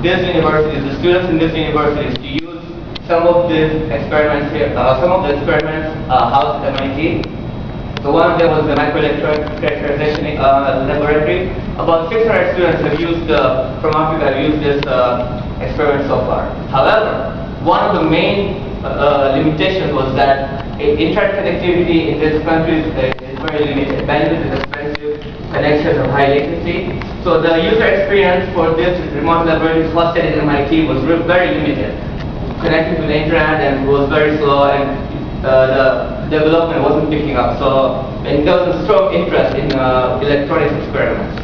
these universities, the students in these universities, to use some of these experiments here, some of the experiments housed at MIT. So one of them was the microelectronic characterization laboratory. About 600 students have used, from Africa, have used this experiment so far. However, one of the main limitations was that internet connectivity in these countries is very limited. Bandwidth is expensive, connections are high latency. So the user experience for this remote laboratories hosted at MIT was very limited. Connecting to the internet and was very slow, and the development wasn't picking up. So and there was a strong interest in electronics experiments.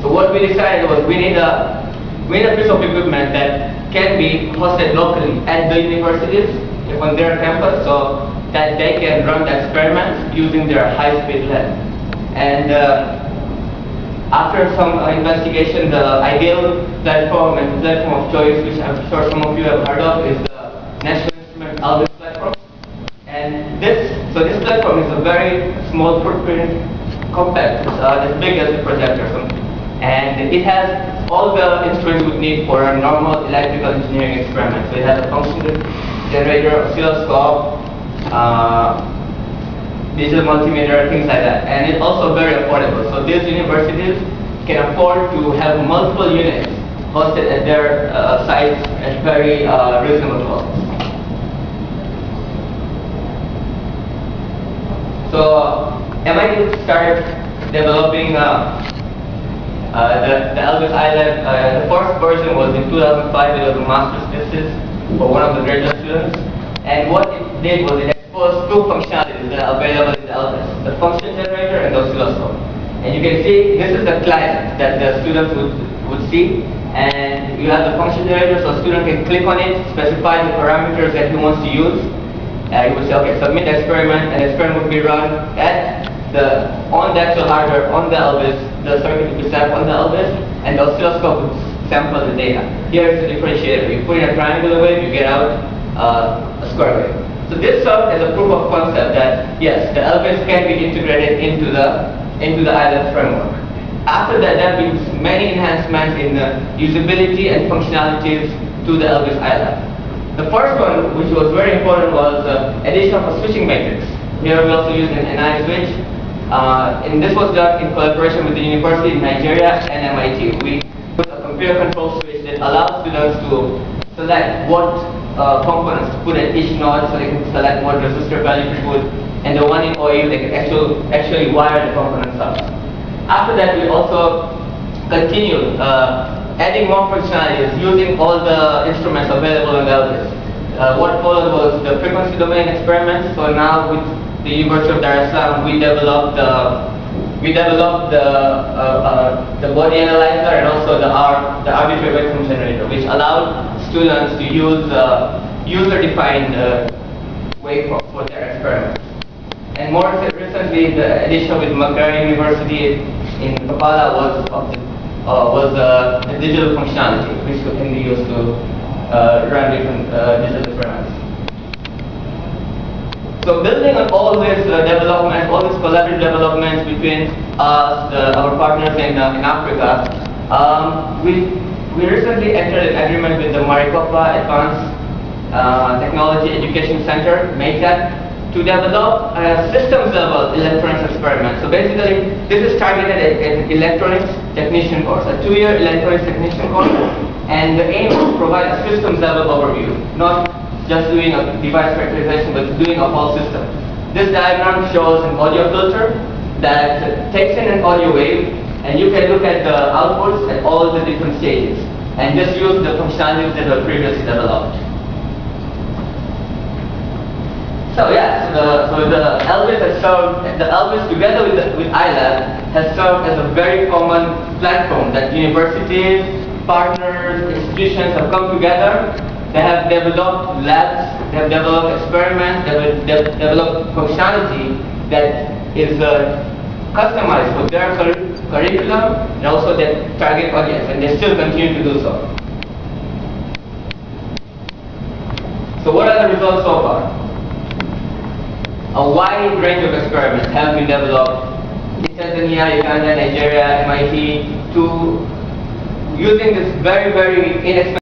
So what we decided was we need a piece of equipment that can be hosted locally at the universities on their campus, so that they can run the experiments using their high-speed lab. And after some investigation, the ideal platform and platform of choice, which I'm sure some of you have heard of, is the National Instrument iLabs platform. And this platform is a very small footprint, compact. It's as big as a projector, and it has all the instruments we need for a normal electrical engineering experiment. So it has a function generator, oscilloscope, digital multimeter, things like that. And it's also very affordable. So these universities can afford to have multiple units hosted at their sites at very reasonable costs. So MIT started developing the iLabs iLab. The first version was in 2005. It was a master's thesis for one of the graduate students. And what it did was it exposed two functionalities that are available in the iLabs: the function generator and the oscilloscope. And you can see this is the client that the students would see. And you have the function generator, so a student can click on it, specify the parameters that he wants to use. He would say, okay, submit the experiment, and the experiment would be run on the actual hardware, on the iLabs. The circuit would be set up on the iLabs, and the oscilloscope would sample the data. Here is the differentiator. You put in a triangular wave, you get out a square wave. So this served as a proof of concept that yes, the iLabs can be integrated into the iLabs framework. After that, there have been many enhancements in the usability and functionalities to the iLabs iLab. The first one, which was very important, was addition of a switching matrix. Here we also use an NI switch, and this was done in collaboration with the University in Nigeria and MIT. We put a computer control switch that allows students to select what components to put at each node, so they can select what resistor value to put, and the one in OU, they can actually wire the components up. After that, we also continued adding more functionalities using all the instruments available in the iLabs. What followed was the frequency domain experiments. So now with the University of Dar es Salaam, we developed the body analyzer and also the arbitrary waveform generator, which allowed students to use user-defined waveform for their experiments. And more recently, the addition with Macquarie University in Kampala was the digital functionality, which can be used to run different digital experiments. So building on all this development, all these collaborative developments between us, our partners in Africa, we recently entered an agreement with the Maricopa Advanced Technology Education Center, MATEC, to develop a systems-level electronics experiment. So basically, this is targeted at an electronics technician course, a 2-year electronics technician course, and the aim is to provide a systems-level overview, not just doing a device characterization, but doing a whole system. This diagram shows an audio filter that takes in an audio wave, and you can look at the outputs at all the different stages, and just use the functionalities that were previously developed. So yeah, so the iLabs has served, the iLabs together with iLab has served as a very common platform that universities, partners, institutions have come together. They have developed labs, they have developed experiments, they have developed functionality that is customized for their curriculum and also their target audience, and they still continue to do so. So what are the results so far? A wide range of experiments have been developed in Tanzania, Uganda, Nigeria, MIT, to using this very, very inexpensive